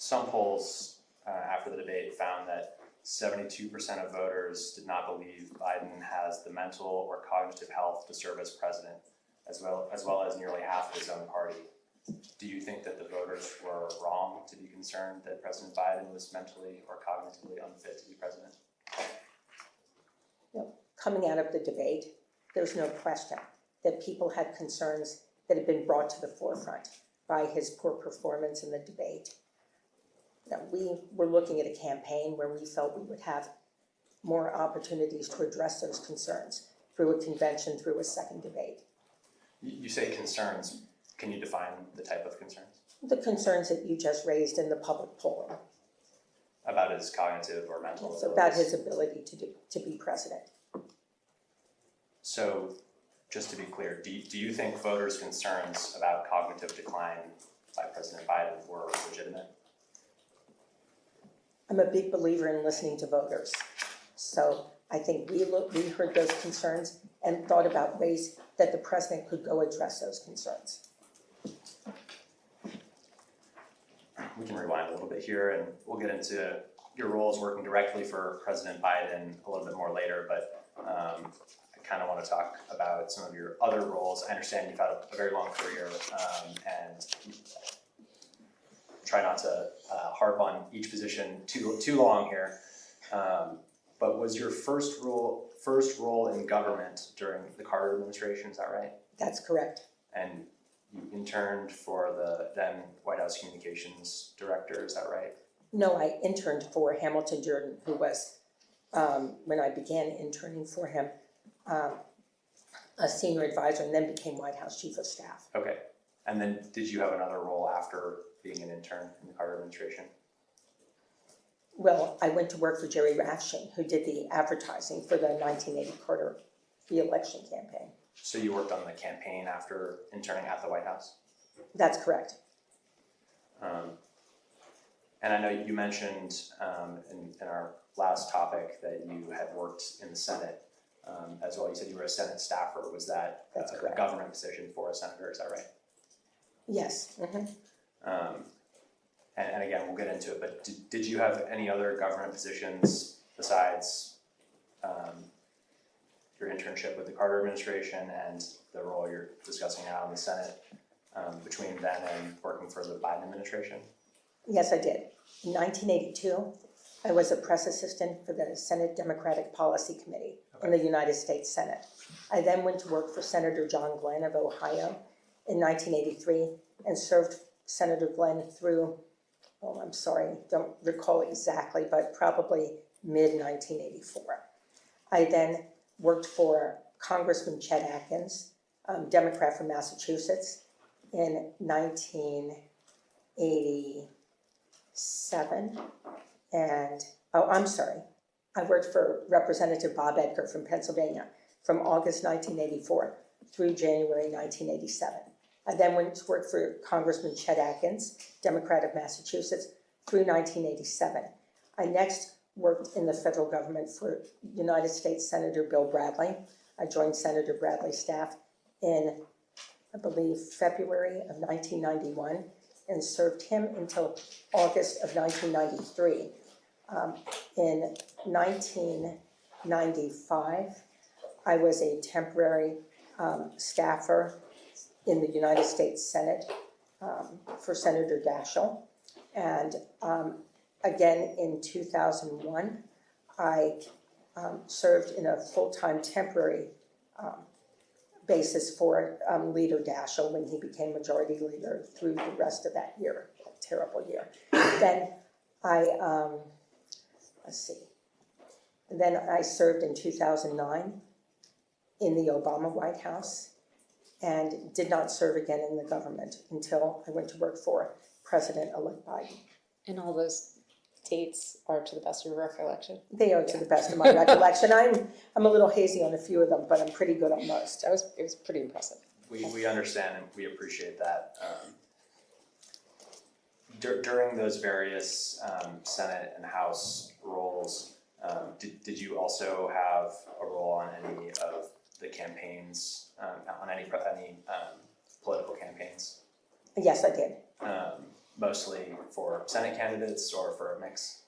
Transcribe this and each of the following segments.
Some polls after the debate found that 72% of voters did not believe Biden has the mental or cognitive health to serve as president, as well as nearly half of his own party. Do you think that the voters were wrong to be concerned that President Biden was mentally or cognitively unfit to be president? No. Coming out of the debate, there's no question that people had concerns that had been brought to the forefront by his poor performance in the debate. Now, we were looking at a campaign where we felt we would have more opportunities to address those concerns through a convention, through a second debate. You say concerns. Can you define the type of concerns? The concerns that you just raised in the public polling. About his cognitive or mental It's abilities? about his ability to be president. So, just to be clear, do you think voters' concerns about cognitive decline by President Biden were legitimate? I'm a big believer in listening to voters. So I think we heard those concerns and thought about ways that the president could go address those concerns. We can rewind a little bit here and we'll get into your roles working directly for President Biden a little bit more later, but I kind of want to talk about some of your other roles. I understand you've had a very long career and try not to harp on each position too long here. But was your first role in government during the Carter administration, is that right? That's correct. And you interned for the then White House Communications Director, is that right? No, I interned for Hamilton Jordan, who was, when I began interning for him, a senior advisor and then became White House Chief of Staff. Okay. And then did you have another role after being an intern in the Carter administration? Well, I went to work for Jerry Rafshin, who did the advertising for the 1980 Carter re-election campaign. So you worked on the campaign after interning at the White House? That's correct. And I know you mentioned in our last topic that you had worked in the Senate as well. You said you were a Senate staffer. Was that a government position for a senator? Is that right? Yes. Mm-hmm. And again, we'll get into it, but did you have any other government positions besides your internship with the Carter administration and the role you're discussing now in the Senate between then and working for the Biden administration? Yes, I did. In 1982, I was a press assistant for the Senate Democratic Policy Committee in the United States Senate. I then went to work for Senator John Glenn of Ohio in 1983 and served Senator Glenn through, oh, I'm sorry, don't recall exactly, but probably mid-1984. I then worked for Congressman Chet Atkins, Democrat from Massachusetts, in 1987. And, oh, I'm sorry, I worked for Representative Bob Edgar from Pennsylvania from August 1984 through January 1987. I then went to work for Congressman Chet Atkins, Democrat of Massachusetts, through 1987. I next worked in the federal government for United States Senator Bill Bradley. I joined Senator Bradley's staff in, I believe, February of 1991 and served him until August of 1993. In 1995, I was a temporary staffer in the United States Senate for Senator Daschle. And again, in 2001, I served in a full-time temporary basis for Leader Daschle when he became majority leader through the rest of that year, a terrible year. Then I, Then I served in 2009 in the Obama White House and did not serve again in the government until I went to work for President-elect Biden. And all those dates are to the best of your recollection? They are to the best of my recollection. I'm a little hazy on a few of them, but I'm pretty good on most. It was pretty impressive. We understand and we appreciate that. During those various Senate and House roles, did you also have a role on any of the campaigns, on any political campaigns? Yes, I did. mostly for Senate candidates or for a mix?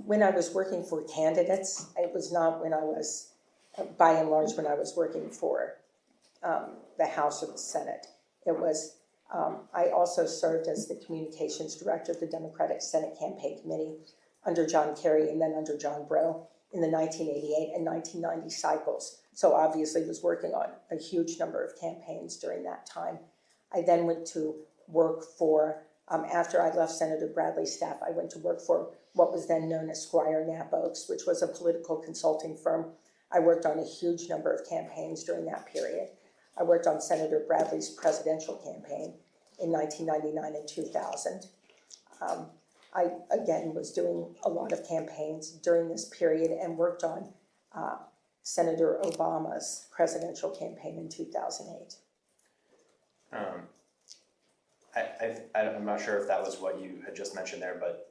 When I was working for candidates, it was not when I was, by and large, when I was working for the House or the Senate. It was, I also served as the communications director of the Democratic Senate Campaign Committee under John Kerry and then under John Breaux in the 1988 and 1990 cycles. So obviously was working on a huge number of campaigns during that time. I then went to work for, after I left Senator Bradley's staff, I went to work for what was then known as Squire Knapp Oaks, which was a political consulting firm. I worked on a huge number of campaigns during that period. I worked on Senator Bradley's presidential campaign in 1999 and 2000. I, again, was doing a lot of campaigns during this period and worked on Senator Obama's presidential campaign in 2008. I'm not sure if that was what you had just mentioned there, but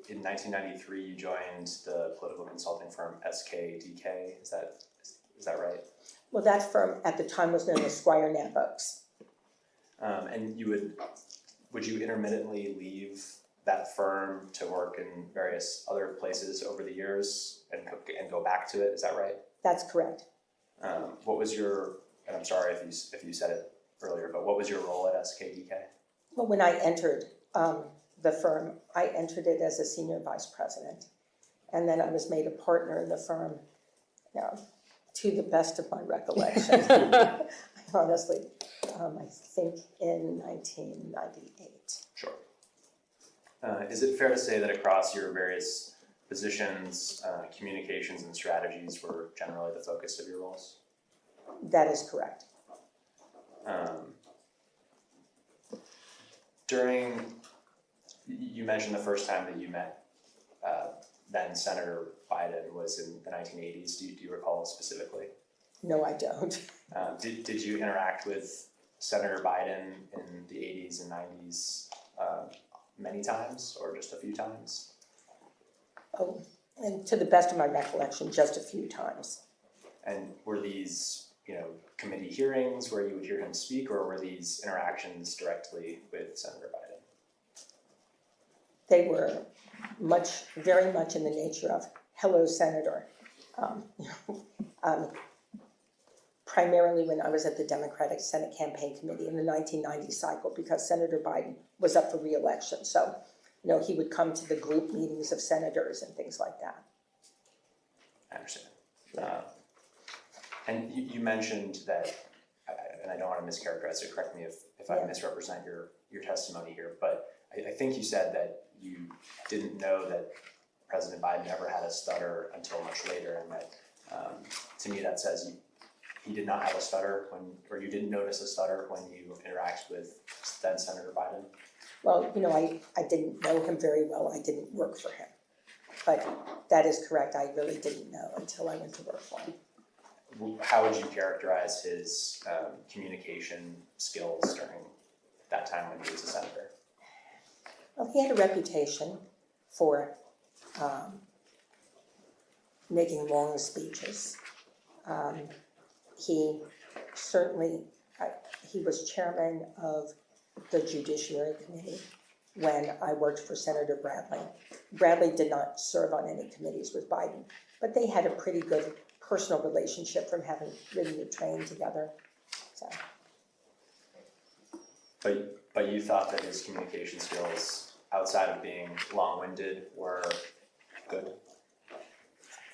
in 1993 you joined the political consulting firm SKDK. Is that right? Well, that firm at the time was known as Squire Knapp Oaks. And would you intermittently leave that firm to work in various other places over the years and go back to it? Is that right? That's correct. What was your, and I'm sorry if you said it earlier, but what was your role at SKDK? Well, when I entered the firm, I entered it as a senior vice president. And then I was made a partner in the firm, to the best of my recollection. Honestly, I think in 1998. Sure. Is it fair to say that across your various positions, communications and strategies were generally the focus of your roles? That is correct. You mentioned the first time that you met then Senator Biden was in the 1980s. Do you recall specifically? No, I don't. Did you interact with Senator Biden in the 80s and 90s many times or just a few times? Oh, and to the best of my recollection, just a few times. And were these, committee hearings where you would hear him speak, or were these interactions directly with Senator Biden? They were very much in the nature of, hello, Senator. Primarily when I was at the Democratic Senate Campaign Committee in the 1990 cycle, because Senator Biden was up for re-election. So, he would come to the group meetings of senators and things like that. I understand. And you mentioned that, and I don't want to mischaracterize it, correct me if I misrepresent your testimony here, but I think you said that you didn't know that President Biden ever had a stutter until much later, and that to me that says he did not have a stutter or you didn't notice a stutter when you interact with then Senator Biden? Well, I didn't know him very well. I didn't work for him. But that is correct. I really didn't know until I went to work for him. How would you characterize his communication skills during that time when he was a senator? Well, he had a reputation for making long speeches. He was chairman of the Judiciary Committee when I worked for Senator Bradley. Bradley did not serve on any committees with Biden, but they had a pretty good personal relationship from having ridden the train together. So. But you thought that his communication skills, outside of being long-winded, were good?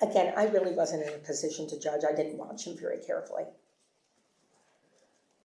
Again, I really wasn't in a position to judge. I didn't watch him very carefully.